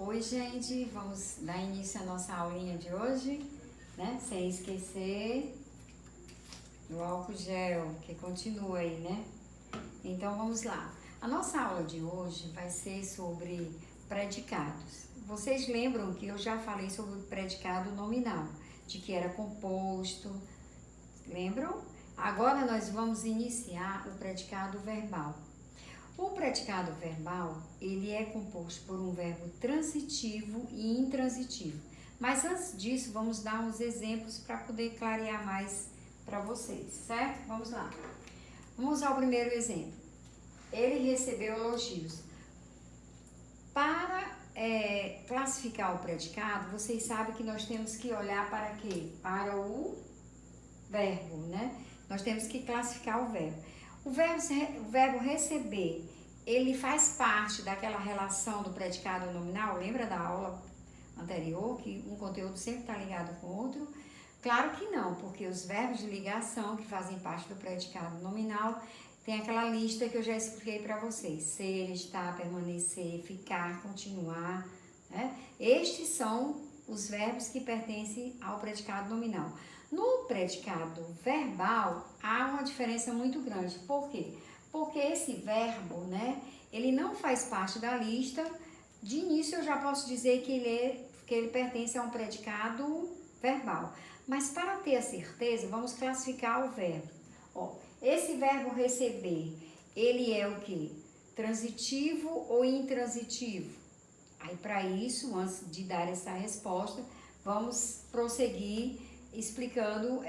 Oi, gente, vamos dar início à nossa aulinha de hoje, né? Sem esquecer do álcool gel, que continua aí, né? Então vamos lá. A nossa aula de hoje vai ser sobre predicados. Vocês lembram que eu já falei sobre o predicado nominal, de que era composto, lembram? Agora nós vamos iniciar o predicado verbal. O predicado verbal, ele é composto por um verbo transitivo e intransitivo. Mas antes disso, vamos dar uns exemplos para poder clarear mais para vocês, certo? Vamos lá. Vamos ao primeiro exemplo. Ele recebeu elogios. Para classificar o predicado, vocês sabem que nós temos que olhar para quê? Para o verbo, né? Nós temos que classificar o verbo. O verbo receber, ele faz parte daquela relação do predicado nominal. Lembra da aula anterior, que um conteúdo sempre está ligado com o outro? Claro que não, porque os verbos de ligação, que fazem parte do predicado nominal, tem aquela lista que eu já expliquei para vocês. Ser, estar, permanecer, ficar, continuar, né? Estes são os verbos que pertencem ao predicado nominal. No predicado verbal, há uma diferença muito grande. Por quê? Porque esse verbo, né, ele não faz parte da lista. De início, eu já posso dizer que ele pertence a um predicado verbal. Mas para ter a certeza, vamos classificar o verbo. Ó, esse verbo receber, ele é o quê? Transitivo ou intransitivo? Aí, para isso, antes de dar essa resposta, vamos prosseguir explicando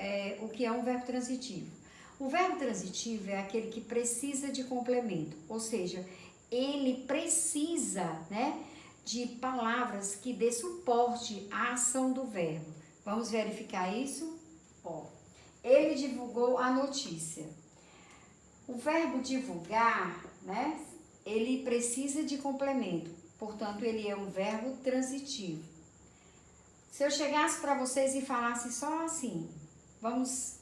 o que é um verbo transitivo. O verbo transitivo é aquele que precisa de complemento, ou seja, ele precisa, né, de palavras que dê suporte à ação do verbo. Vamos verificar isso? Ó, ele divulgou a notícia. O verbo divulgar, né, ele precisa de complemento, portanto, ele é um verbo transitivo. Se eu chegasse para vocês e falasse só assim, vamos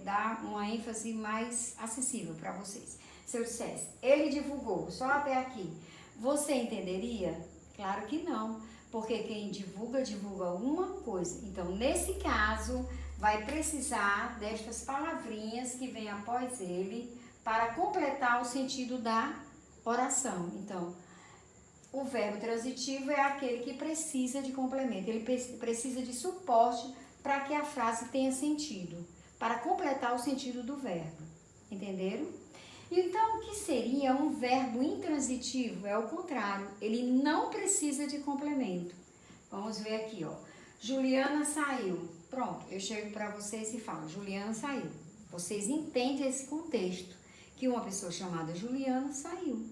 dar uma ênfase mais acessível para vocês. Se eu dissesse, ele divulgou, só até aqui, você entenderia? Claro que não, porque quem divulga, divulga alguma coisa. Então, nesse caso, vai precisar destas palavrinhas que vêm após ele para completar o sentido da oração. Então, o verbo transitivo é aquele que precisa de complemento, ele precisa de suporte para que a frase tenha sentido, para completar o sentido do verbo, entenderam? Então, o que seria um verbo intransitivo? É o contrário, ele não precisa de complemento. Vamos ver aqui, ó. Juliana saiu. Pronto, eu chego para vocês e falo, Juliana saiu. Vocês entendem esse contexto, que uma pessoa chamada Juliana saiu.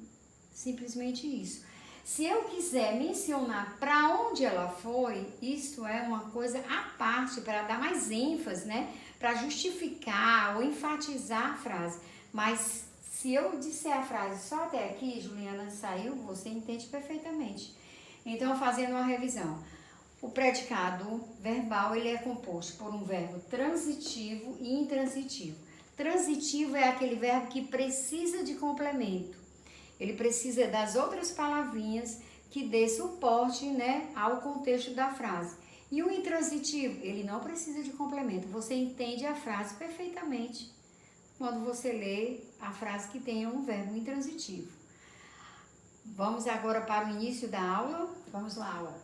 Simplesmente isso. Se eu quiser mencionar para onde ela foi, isso é uma coisa à parte, para dar mais ênfase, né? Para justificar ou enfatizar a frase. Mas se eu disser a frase só até aqui, Juliana saiu, você entende perfeitamente. Então, fazendo uma revisão. O predicado verbal, ele é composto por um verbo transitivo e intransitivo. Transitivo é aquele verbo que precisa de complemento. Ele precisa das outras palavrinhas que dê suporte, né, ao contexto da frase. E o intransitivo, ele não precisa de complemento. Você entende a frase perfeitamente quando você lê a frase que tenha um verbo intransitivo. Vamos agora para o início da aula. Vamos lá, aula.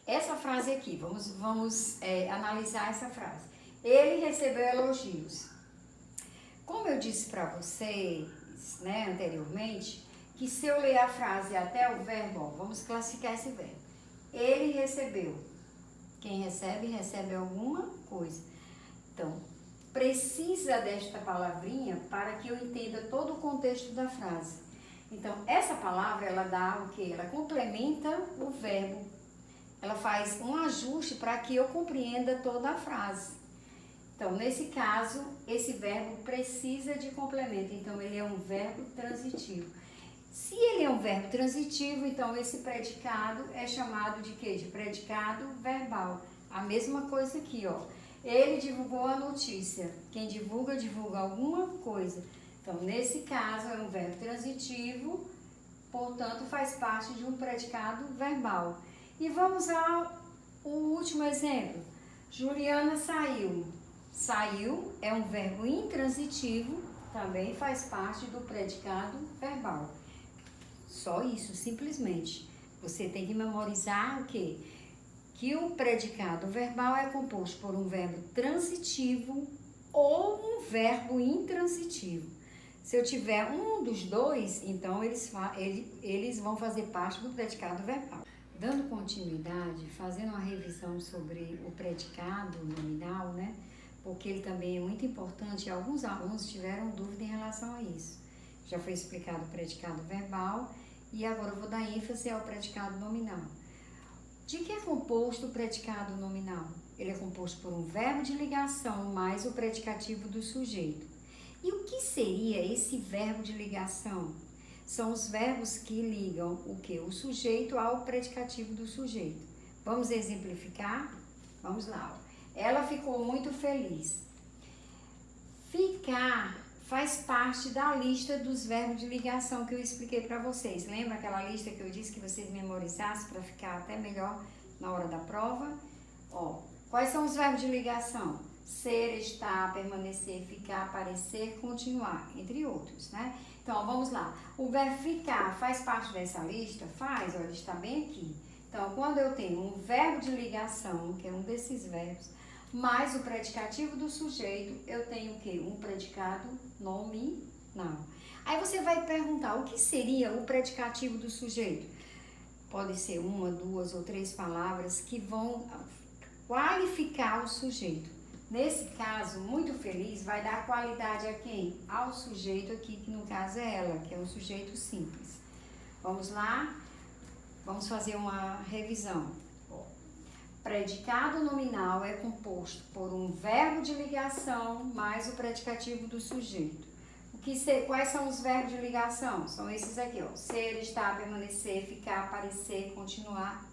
Essa frase aqui, vamos analisar essa frase. Ele recebeu elogios. Como eu disse para vocês, né, anteriormente, que se eu ler a frase até o verbo, ó, vamos classificar esse verbo. Ele recebeu. Quem recebe, recebe alguma coisa. Então, precisa desta palavrinha para que eu entenda todo o contexto da frase. Então, essa palavra, ela dá o quê? Ela complementa o verbo. Ela faz um ajuste para que eu compreenda toda a frase. Então, nesse caso, esse verbo precisa de complemento. Então, ele é um verbo transitivo. Se ele é um verbo transitivo, então esse predicado é chamado de quê? De predicado verbal. A mesma coisa aqui, ó. Ele divulgou a notícia. Quem divulga, divulga alguma coisa. Então, nesse caso, é um verbo transitivo, portanto, faz parte de um predicado verbal. E vamos ao último exemplo. Juliana saiu. Saiu é um verbo intransitivo, também faz parte do predicado verbal. Só isso, simplesmente. Você tem que memorizar o quê? Que o predicado verbal é composto por um verbo transitivo ou um verbo intransitivo. Se eu tiver um dos dois, então eles vão fazer parte do predicado verbal. Dando continuidade, fazendo uma revisão sobre o predicado nominal, né? Porque ele também é muito importante e alguns alunos tiveram dúvida em relação a isso. Já foi explicado o predicado verbal e agora eu vou dar ênfase ao predicado nominal. De que é composto o predicado nominal? Ele é composto por um verbo de ligação mais o predicativo do sujeito. E o que seria esse verbo de ligação? São os verbos que ligam o quê? O sujeito ao predicativo do sujeito. Vamos exemplificar? Vamos lá. Ela ficou muito feliz. Ficar faz parte da lista dos verbos de ligação que eu expliquei para vocês. Lembra aquela lista que eu disse que vocês memorizassem para ficar até melhor na hora da prova? Ó, quais são os verbos de ligação? Ser, estar, permanecer, ficar, aparecer, continuar, entre outros, né? Então, vamos lá. O verbo ficar faz parte dessa lista? Faz, olha, está bem aqui. Então, quando eu tenho um verbo de ligação, que é um desses verbos, mais o predicativo do sujeito, eu tenho o quê? Um predicado nominal. Aí você vai perguntar, o que seria o predicativo do sujeito? Pode ser uma, duas ou três palavras que vão qualificar o sujeito. Nesse caso, muito feliz, vai dar qualidade a quem? Ao sujeito aqui, que no caso é ela, que é um sujeito simples. Vamos lá? Vamos fazer uma revisão. Predicado nominal é composto por um verbo de ligação mais o predicativo do sujeito. Quais são os verbos de ligação? São esses aqui, ó. Ser, estar, permanecer, ficar, aparecer, continuar,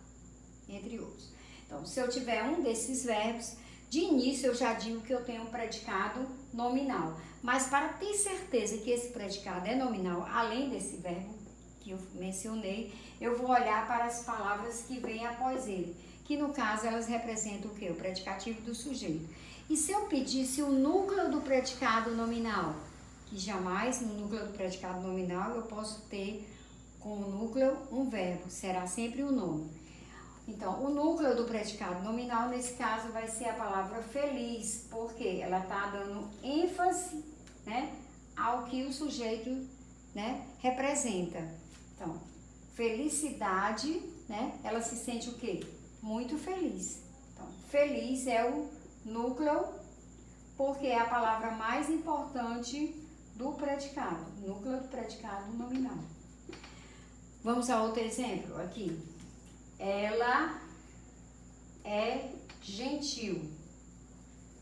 entre outros. Então, se eu tiver um desses verbos, de início eu já digo que eu tenho um predicado nominal. Mas para ter certeza que esse predicado é nominal, além desse verbo que eu mencionei, eu vou olhar para as palavras que vêm após ele, que no caso elas representam o quê? O predicativo do sujeito. E se eu pedisse o núcleo do predicado nominal, que jamais no núcleo do predicado nominal eu posso ter como núcleo um verbo, será sempre o nome. Então, o núcleo do predicado nominal, nesse caso, vai ser a palavra feliz, porque ela está dando ênfase, né, ao que o sujeito, né, representa. Então, felicidade, né, ela se sente o quê? Muito feliz. Então, feliz é o núcleo, porque é a palavra mais importante do predicado, núcleo do predicado nominal. Vamos a outro exemplo aqui. Ela é gentil.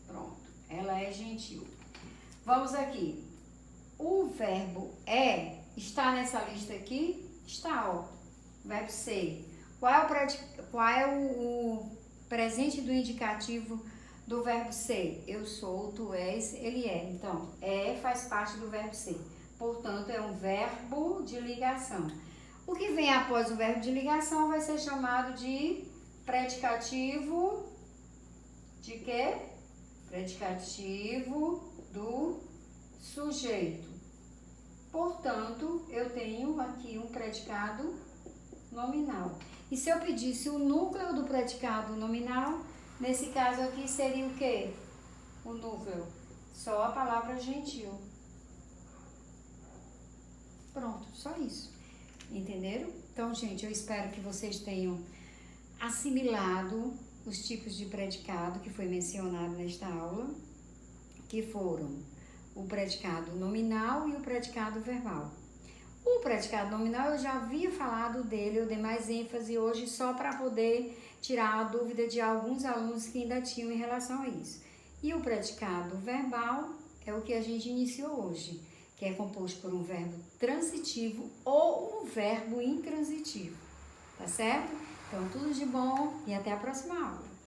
Pronto, ela é gentil. Vamos aqui. O verbo está nessa lista aqui? Está, ó. Verbo ser. Qual é o presente do indicativo do verbo ser? Eu sou, tu és, ele é. Então, faz parte do verbo ser. Portanto, é um verbo de ligação. O que vem após o verbo de ligação vai ser chamado de predicativo de quê? Predicativo do sujeito. Portanto, eu tenho aqui um predicado nominal. E se eu pedisse o núcleo do predicado nominal, nesse caso aqui seria o quê? O núcleo. Só a palavra gentil. Pronto, só isso. Entenderam? Então, gente, eu espero que vocês tenham assimilado os tipos de predicado que foi mencionado nesta aula, que foram o predicado nominal e o predicado verbal. O predicado nominal eu já havia falado dele, eu dei mais ênfase hoje só para poder tirar a dúvida de alguns alunos que ainda tinham em relação a isso. E o predicado verbal é o que a gente iniciou hoje, que é composto por um verbo transitivo ou um verbo intransitivo, tá certo? Então, tudo de bom e até a próxima aula.